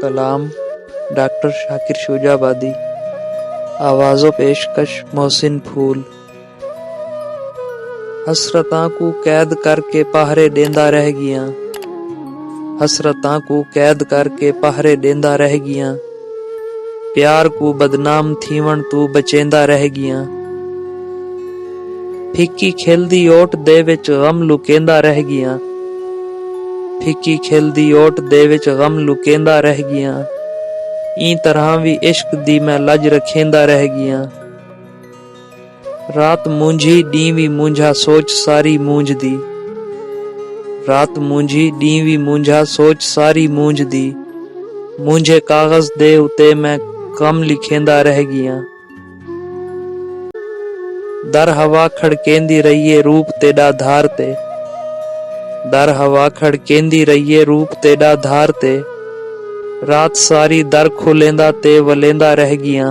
कलाम doctor Shakir शुजाबादी। आवाज़ो पेशकश मोहसिन फूल। हसरतां को कैद करके पहरे देंदा रह गियां, हसरतां को कैद करके पहरे देंदा रह गियां, प्यार को बदनाम थीवण तू बचेंदा रह गियां। फिक्की खिलदी ओट दे विच गम लुकेंदा रह गियां, फिक्की खिलदी ओट दे विच गम लुकेंदा रह गियां। ई तरह भी इश्क दी मैं लज रखेंदा रह गियां। रात मूंझी डीवी मूंझा सोच सारी मूंझ दी, रात मूंझी डीवी मूंझा सोच सारी मूंझ दी। मूंझे कागज दे उते मैं कम लिखेंदा रह गियां। दर हवा खड़केंदी रहिए रूप तेरा धार ते, दर हवा खड़केंदी रहिए रूप तेरा धार ते। रात सारी दर खोलेंदा ते वलेंदा रह गियां।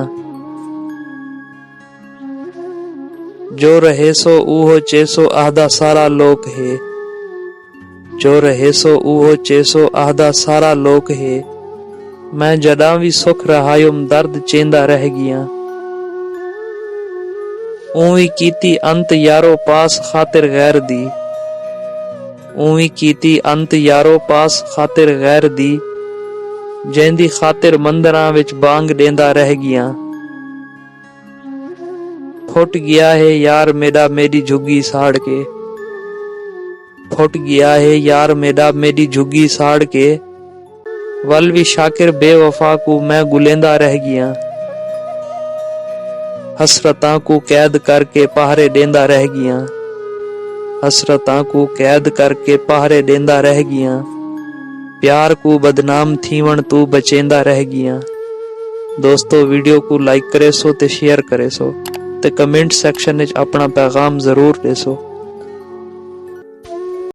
जो रहे सो ऊहो चेसो आहदा सारा लोक है, जो रहे सो ऊहो चेसो आहदा सारा लोक है। मैं जड़ा भी सुख रहायुम दर्द चेंदा रह गियां। ऊवी कीती अंत यारो पास खातिर गैर दी, ऊवी कीती अंत यारो पास खातिर गैर दी। जेंदी खातिर मंदरां विच बांग देंदा रह गियां। फुट गया है यार मेरा मेरी झुग्गी साड़ के, फुट गया है यार मेरा मेरी झुग्गी साड़ के। वल भी शाकिर बेवफा को मैं गुलेंदा रह गियां। हसरतां को कैद करके पहरे देंदा रह गियां, हसरतां को कैद करके पहरे देंदा रह गियां। प्यार को बदनाम थीवण तू बचेंदा रह गियां। दोस्तों वीडियो को लाइक करे सो ते शेयर करे सो ते कमेंट सेक्शन विच अपना पैगाम जरूर दे सो।